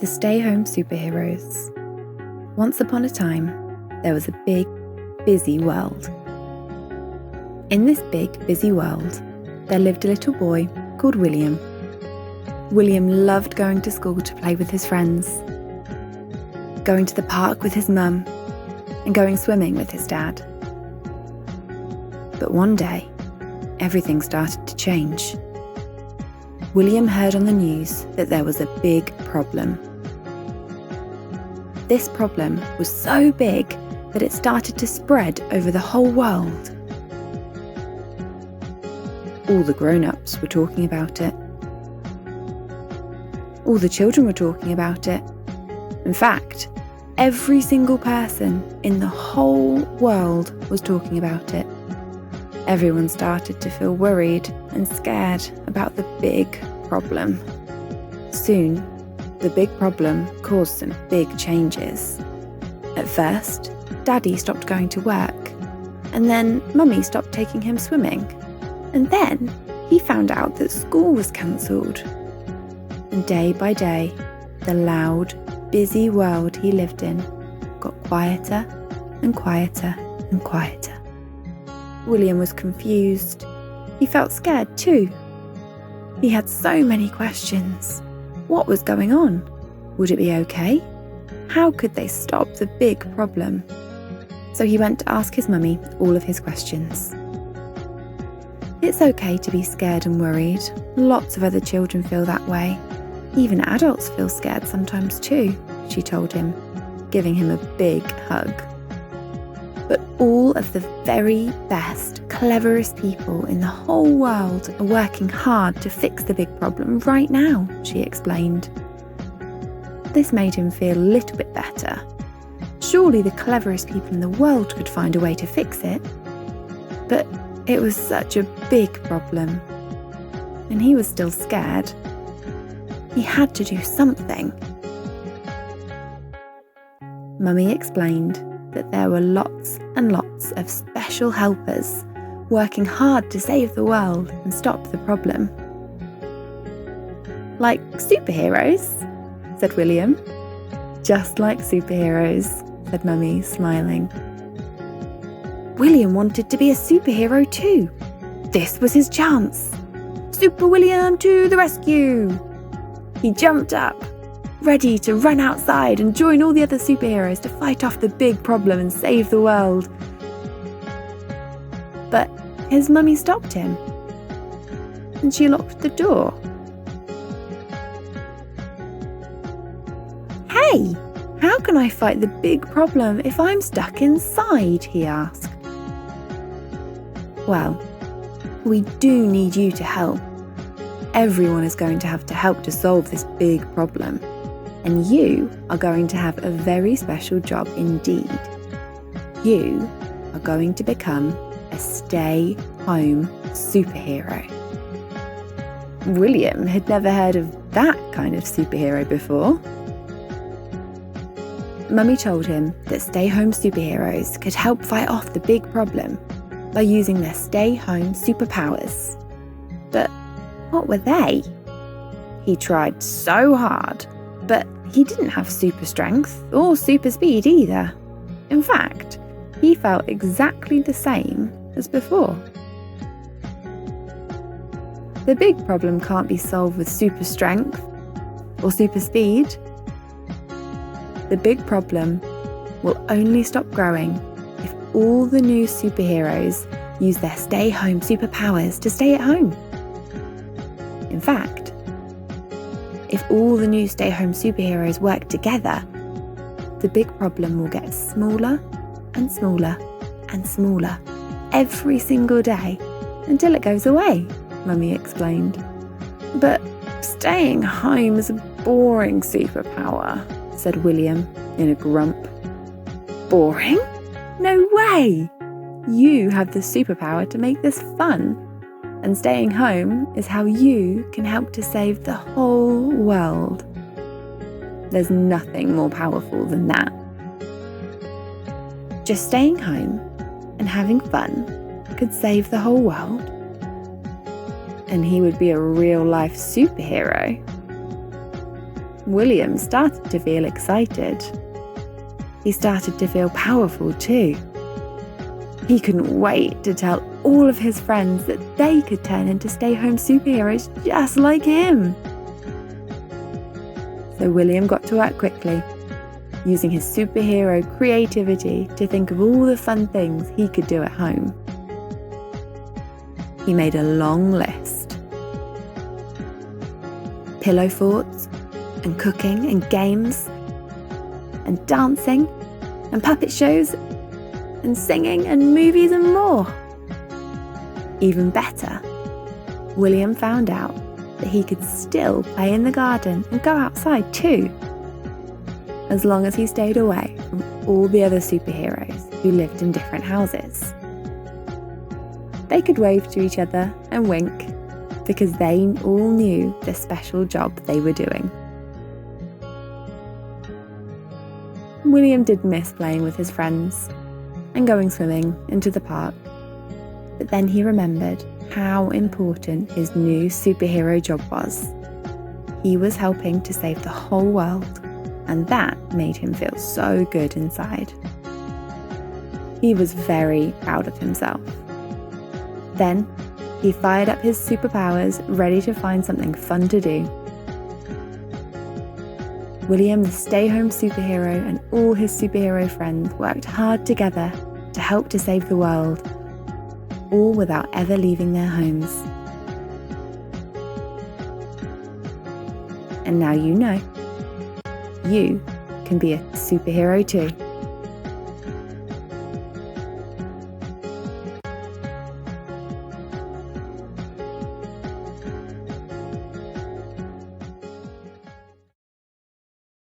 The Stay-Home Superheroes. Once upon a time, there was a big, busy world. In this big, busy world, there lived a little boy called William. William loved going to school to play with his friends, going to the park with his mum, and going swimming with his dad. But one day, everything started to change. William heard on the news that there was a big problem. This problem was so big that it started to spread over the whole world. All the grown-ups were talking about it. All the children were talking about it. In fact, every single person in the whole world was talking about it. Everyone started to feel worried and scared about the big problem. Soon, the big problem caused some big changes. At first, Daddy stopped going to work, and then Mummy stopped taking him swimming, and then he found out that school was cancelled. And day by day, the loud, busy world he lived in got quieter and quieter and quieter. William was confused. He felt scared too. He had so many questions. What was going on? Would it be okay? How could they stop the big problem? So he went to ask his mummy all of his questions. It's okay to be scared and worried. Lots of other children feel that way. Even adults feel scared sometimes too, she told him, giving him a big hug. But all of the very best, cleverest people in the whole world are working hard to fix the big problem right now, she explained. This made him feel a little bit better. Surely the cleverest people in the world could find a way to fix it. But it was such a big problem, and he was still scared. He had to do something. Mummy explained that there were lots and lots of special helpers working hard to save the world and stop the problem. Like superheroes, said William. Just like superheroes, said Mummy, smiling. William wanted to be a superhero too. This was his chance. Super William to the rescue! He jumped up, ready to run outside and join all the other superheroes to fight off the big problem and save the world. But his mummy stopped him, and she locked the door. Hey, how can I fight the big problem if I'm stuck inside? He asked. Well, we do need you to help. Everyone is going to have to help to solve this big problem. And you are going to have a very special job indeed. You are going to become a stay-home superhero. William had never heard of that kind of superhero before. Mummy told him that stay-home superheroes could help fight off the big problem by using their stay-home superpowers. But what were they? He tried so hard, but he didn't have super strength or super speed either. In fact, he felt exactly the same as before. The big problem can't be solved with super strength or super speed. The big problem will only stop growing if all the new superheroes use their stay-home superpowers to stay at home. In fact, if all the new stay-home superheroes work together, the big problem will get smaller and smaller and smaller every single day until it goes away, Mummy explained. But staying home is a boring superpower, said William in a grump. Boring? No way! You have the superpower to make this fun. And staying home is how you can help to save the whole world. There's nothing more powerful than that. Just staying home and having fun could save the whole world. And he would be a real-life superhero. William started to feel excited. He started to feel powerful too. He couldn't wait to tell all of his friends that they could turn into stay-home superheroes just like him. So William got to work quickly, using his superhero creativity to think of all the fun things he could do at home. He made a long list. Pillow forts, and cooking, and games, and dancing, and puppet shows, and singing, and movies, and more. Even better, William found out that he could still play in the garden and go outside too, as long as he stayed away from all the other superheroes who lived in different houses. They could wave to each other and wink because they all knew the special job they were doing. William did miss playing with his friends and going swimming into the park, but then he remembered how important his new superhero job was. He was helping to save the whole world, and that made him feel so good inside. He was very proud of himself. Then, he fired up his superpowers, ready to find something fun to do. William, the stay-home superhero, and all his superhero friends worked hard together to help to save the world, all without ever leaving their homes. And now you know, you can be a superhero too.